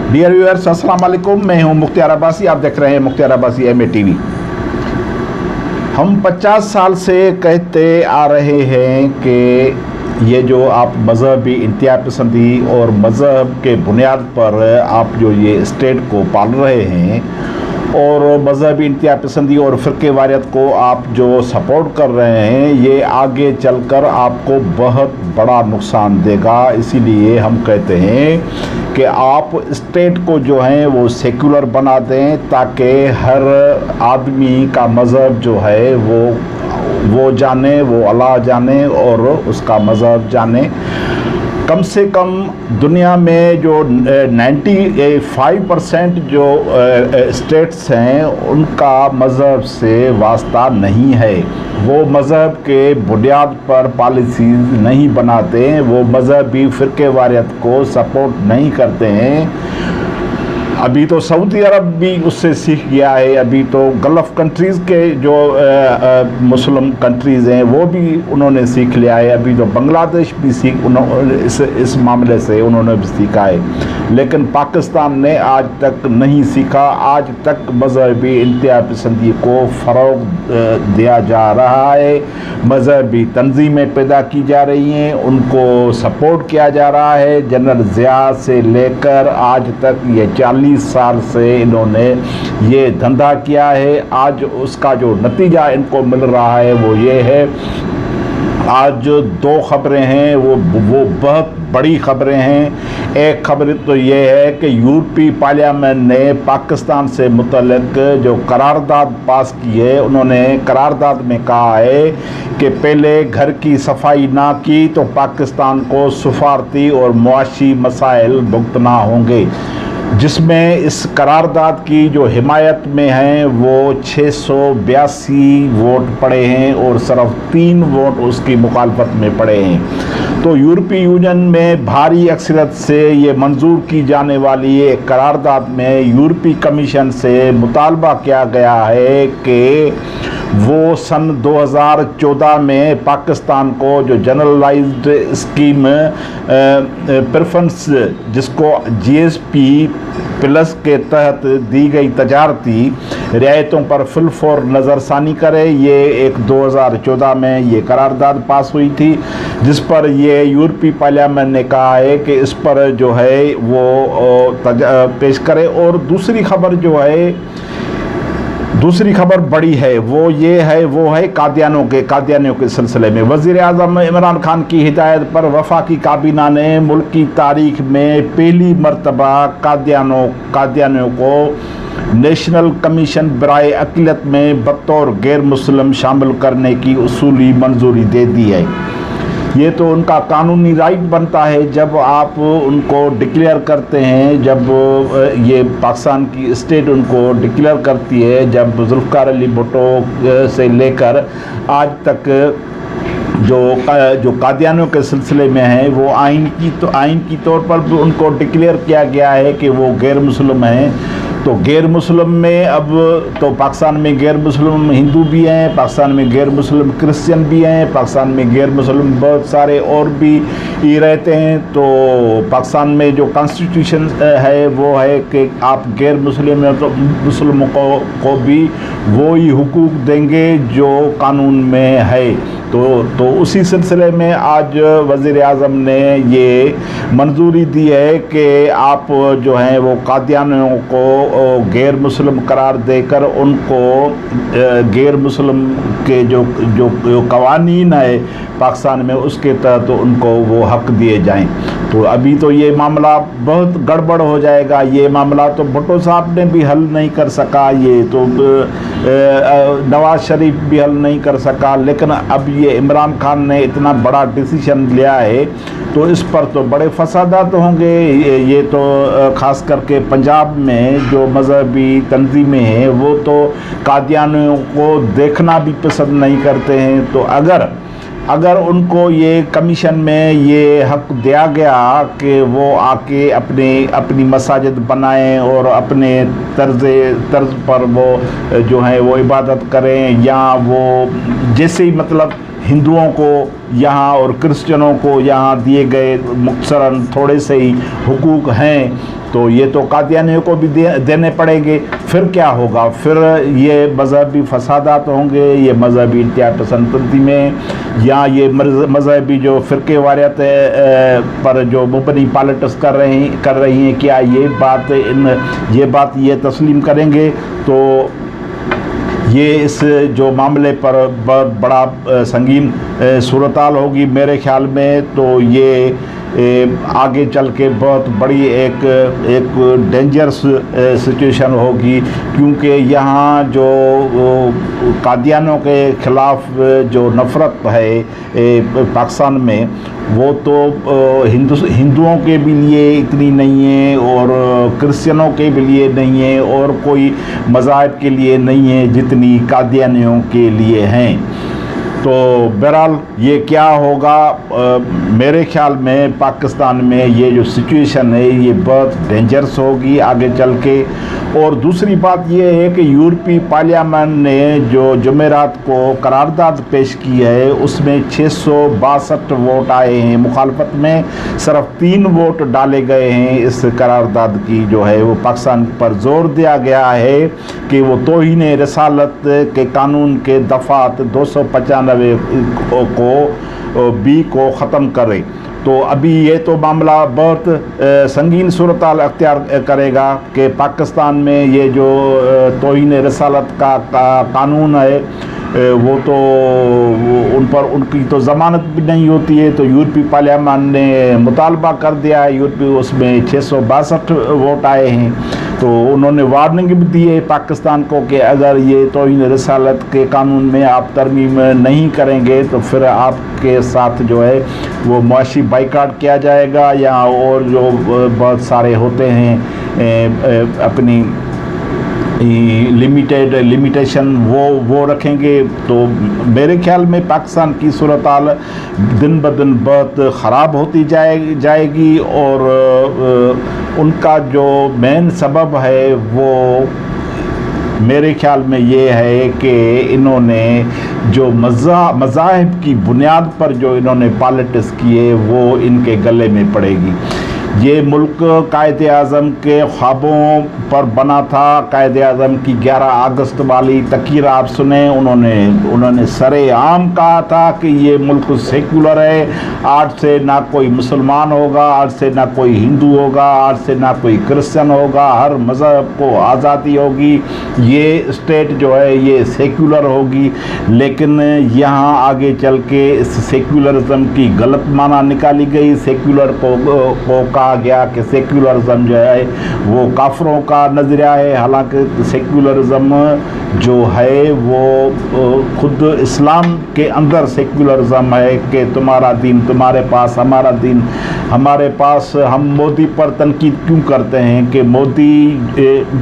Dear viewers, अस्सलाम वालेकुम। मैं हूं मुख्तियार अब्बासी। आप देख रहे हैं मुख्तियार अब्बासी एमए टीवी। हम 50 साल से कहते आ रहे हैं कि ये जो आप मज़हबी इंतहा पसंदी और मज़हब के बुनियाद पर आप जो ये स्टेट को पाल रहे हैं और मज़हबी इंतहा पसंदी और फ़िरक़े वारियत को आप जो सपोर्ट कर रहे हैं, ये आगे चलकर आपको बहुत बड़ा नुकसान देगा। इसीलिए हम कहते हैं कि आप स्टेट को जो है वो सेकुलर बना दें, ताकि हर आदमी का मज़हब जो है वो जाने, वो अल्लाह जाने और उसका मज़हब जाने। कम से कम दुनिया में जो 95% जो स्टेट्स हैं उनका मज़हब से वास्ता नहीं है। वो मज़हब के बुनियाद पर पॉलिसीज़ नहीं बनाते हैं, वो मज़हबी फ़िरक़े वारियत को सपोर्ट नहीं करते हैं। अभी तो सऊदी अरब भी उससे सीख गया है। अभी तो गल्फ़ कंट्रीज़ के जो मुस्लिम कंट्रीज़ हैं वो भी उन्होंने सीख लिया है। अभी तो बांग्लादेश भी इस मामले से उन्होंने भी सीखा है, लेकिन पाकिस्तान ने आज तक नहीं सीखा। आज तक मज़हबी इंतहा पसंदी को फ़रोग़ दिया जा रहा है, मज़हबी तंजीमें पैदा की जा रही हैं, उनको सपोर्ट किया जा रहा है। जनरल ज़िया से लेकर आज तक ये 40 साल से इन्होंने ये धंधा किया है। आज उसका जो नतीजा इनको मिल रहा है वो ये है। आज जो दो खबरें हैं वो बहुत बड़ी खबरें हैं। एक खबर तो ये है कि यूरोपीय पार्लियामेंट ने पाकिस्तान से मुतल्लिक जो करारदाद पास की है, उन्होंने करारदाद में कहा है कि पहले घर की सफाई ना की तो पाकिस्तान को सफारती और मुआशी मसाइल भुगतना होंगे, जिसमें इस करारदाद की जो हिमायत में हैं वो 682 वोट पड़े हैं और सिर्फ 3 वोट उसकी मुखालफत में पड़े हैं। तो यूरोपीय यूनियन में भारी अक्सरियत से ये मंजूर की जाने वाली एक करारदाद में यूरोपीय कमीशन से मुतालबा किया गया है कि वो सन 2014 में पाकिस्तान को जो जनरलाइज्ड स्कीम प्रेफरेंस, जिसको GSP प्लस के तहत दी गई तजारती रियायतों पर फिलफौर नज़रसानी करे। ये एक 2014 में ये करारदाद पास हुई थी, जिस पर ये यूरोपीय पार्लियामेंट ने कहा है कि इस पर जो है वो पेश करे। और दूसरी खबर बड़ी है, वो है कादियानियों के सिलसिले में वज़ीर आज़म इमरान खान की हिदायत पर वफाकी काबीना ने मुल्क की तारीख में पहली मरतबा कादियानियों को नेशनल कमीशन बराए अक़लियत में बतौर गैर मुस्लिम शामिल करने की उसूली मंजूरी दे दी है। ये तो उनका कानूनी राइट बनता है जब आप उनको डिक्लेयर करते हैं, जब ये पाकिस्तान की स्टेट उनको डिक्लेयर करती है। जब जुल्फ़िकार अली भुट्टो से लेकर आज तक जो कादियानियों के सिलसिले में है, वो आइन की तौर पर भी उनको डिक्लेयर किया गया है कि वो गैर मुस्लिम हैं। तो गैर मुस्लिम में अब तो पाकिस्तान में गैर मुस्लिम हिंदू भी हैं, पाकिस्तान में गैर मुस्लिम क्रिश्चियन भी हैं, पाकिस्तान में गैर मुस्लिम बहुत सारे और भी रहते हैं। तो पाकिस्तान में जो कॉन्स्टिट्यूशन है वो है कि आप गैर मुस्लिम हैं तो मुस्लिमों को भी वो ही हुकूक देंगे जो कानून में है। तो उसी सिलसिले में आज वज़ीर आज़म ने ये मंजूरी दी है कि आप जो हैं वो कादियानियों को गैर मुस्लिम करार देकर उनको गैर मुस्लिम के जो कवानीन है पाकिस्तान में, उसके तहत उनको वो हक दिए जाएं। तो अभी तो ये मामला बहुत गड़बड़ हो जाएगा। ये मामला तो भुट्टो साहब ने भी हल नहीं कर सका, ये तो नवाज शरीफ भी हल नहीं कर सका, लेकिन अब ये इमरान खान ने इतना बड़ा डिसीजन लिया है तो इस पर तो बड़े फसादात होंगे। ये तो ख़ास करके पंजाब में जो मज़हबी तंजीमें हैं वो तो कादियानियों को देखना भी पसंद नहीं करते हैं। तो अगर उनको ये कमीशन में ये हक दिया गया कि वो आके अपनी मसाजिद बनाएं और अपने तर्ज पर वो जो है वो इबादत करें, या वो जैसे ही मतलब हिंदुओं को यहाँ और क्रिश्चियनों को यहाँ दिए गए मुख्तसरन थोड़े से ही हुकूक हैं, तो ये तो कादियानियों को भी देने पड़ेंगे। फिर क्या होगा? फिर ये मजहबी फसादात होंगे, ये मजहबी इंतहा पसंदी में, या ये मजहबी जो फ़िरके वारियत पर जो मुबनी पॉलिटिक्स कर रही हैं, क्या ये बात ये तस्लीम करेंगे? तो ये इस जो मामले पर बहुत बड़ा संगीन सूरत-हाल होगी मेरे ख्याल में। तो ये आगे चल के बहुत बड़ी एक डेंजरस सिचुएशन होगी, क्योंकि यहाँ जो कादियानों के ख़िलाफ़ जो नफ़रत है पाकिस्तान में, वो तो हिंदुओं के भी लिए इतनी नहीं है और क्रिश्चियनों के भी लिए नहीं है और कोई मज़ाहिब के लिए नहीं है जितनी कादियानियों के लिए हैं। तो बहरहाल ये क्या होगा, मेरे ख्याल में पाकिस्तान में ये जो सिचुएशन है ये बहुत डेंजरस होगी आगे चल के। और दूसरी बात ये है कि यूरोपीय पार्लियामेंट ने जो जुमेरात को करारदाद पेश की है, उसमें 662 वोट आए हैं मुखालफत में, सिर्फ 3 वोट डाले गए हैं। इस करारदाद की जो है वो पाकिस्तान पर जोर दिया गया है कि वो तौहीन रसालत के कानून के दफ़ात 295 को ख़त्म करे। तो अभी ये तो मामला बहुत संगीन सूरत-हाल अख्तियार करेगा कि पाकिस्तान में ये जो तौहीन रसालत का कानून है वो तो उनकी तो ज़मानत भी नहीं होती है। तो यूरोपीय पार्लियामेंट ने मुतालबा कर दिया है, उसमें 662 वोट आए हैं। तो उन्होंने वार्निंग भी दी है पाकिस्तान को कि अगर ये तौहीन रसालत के कानून में आप तरमीम नहीं करेंगे तो फिर आपके साथ जो है वो मुआशी बाइकाट किया जाएगा, या और जो बहुत सारे होते हैं अपनी लिमिटेशन वो रखेंगे। तो मेरे ख्याल में पाकिस्तान की सूरत-हाल दिन ब दिन बहुत ख़राब होती जाएगी और उनका जो मेन सबब है वो मेरे ख्याल में ये है कि इन्होंने जो मज़ाहिब की बुनियाद पर जो इन्होंने पॉलिटिक्स की है वो इनके गले में पड़ेगी। ये मुल्क कायद-ए-आज़म के ख्वाबों पर बना था। कायद-ए-आज़म की 11 अगस्त वाली तकरीर आप सुने, उन्होंने सरेआम कहा था कि ये मुल्क सेकुलर है, आज से ना कोई मुसलमान होगा, आज से ना कोई हिंदू होगा, आज से ना कोई क्रिश्चियन होगा, हर मज़हब को आज़ादी होगी, ये स्टेट जो है ये सेकुलर होगी। लेकिन यहाँ आगे चल के इस सेकुलरिज्म की गलत माना निकाली गई। सेकुलर को कहा गया कि सेकुलरिज्म जो है वो काफरों का नज़रिया है, हालांकि सेकुलरिज्म जो है वो खुद इस्लाम के अंदर सेकुलरिज्म है कि तुम्हारा दीन तुम्हारे पास, हमारा दीन हमारे पास। हम मोदी पर तनकीद क्यों करते हैं कि मोदी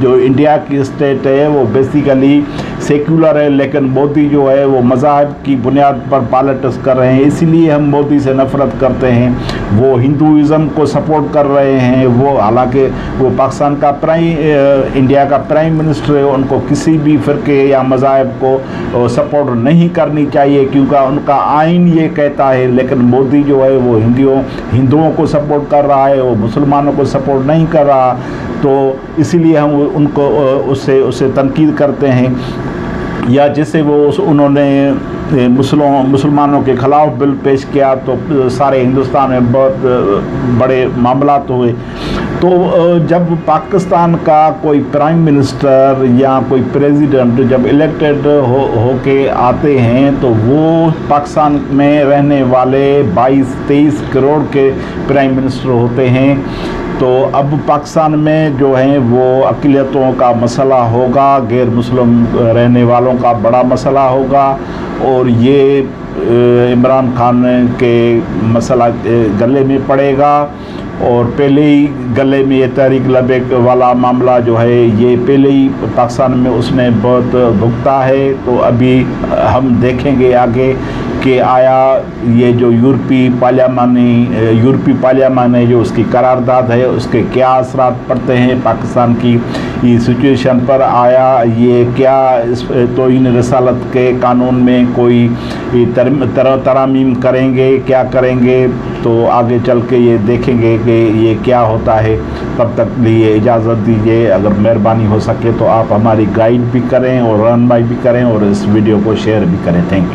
जो इंडिया की स्टेट है वो बेसिकली सेकुलर है, लेकिन मोदी जो है वो मज़ाहिब की बुनियाद पर पॉलिटिक्स कर रहे हैं, इसीलिए हम मोदी से नफ़रत करते हैं। वो हिंदुइज़म को सपोर्ट कर रहे हैं, वो हालांकि वो पाकिस्तान का इंडिया का प्राइम मिनिस्टर है, उनको किसी भी फ़िरके या मज़ाहिब को सपोर्ट नहीं करनी चाहिए क्योंकि उनका आइन ये कहता है। लेकिन मोदी जो है वो हिंदुओं को सपोर्ट कर रहा है, वो मुसलमानों को सपोर्ट नहीं कर रहा। तो इसीलिए हम उनको उससे तनकीद करते हैं। या जैसे उन्होंने मुसलमानों के ख़िलाफ़ बिल पेश किया तो सारे हिंदुस्तान में बहुत बड़े मामलात हुए। तो जब पाकिस्तान का कोई प्राइम मिनिस्टर या कोई प्रेसिडेंट जब इलेक्टेड होके आते हैं तो वो पाकिस्तान में रहने वाले 22-23 करोड़ के प्राइम मिनिस्टर होते हैं। तो अब पाकिस्तान में जो है वो अक़लियतों का मसला होगा, गैर मुस्लिम रहने वालों का बड़ा मसला होगा, और ये इमरान खान के मसला गले में पड़ेगा। और पहले ही गले में ये तहरीक लबैक वाला मामला जो है ये पहले ही पाकिस्तान में उसने बहुत भुगता है। तो अभी हम देखेंगे आगे के आया, ये जो यूरोपीय पार्लियामान है जो उसकी करारदाद है उसके क्या असरात पड़ते हैं पाकिस्तान की सिचुएशन पर, आया ये क्या इस तौहीन रसालत के कानून में कोई तरामीम करेंगे, क्या करेंगे, तो आगे चल के ये देखेंगे कि ये क्या होता है। तब तक लिए इजाज़त दीजिए, अगर मेहरबानी हो सके तो आप हमारी गाइड भी करें और रहनुमाई भी करें और इस वीडियो को शेयर भी करें। Thank you.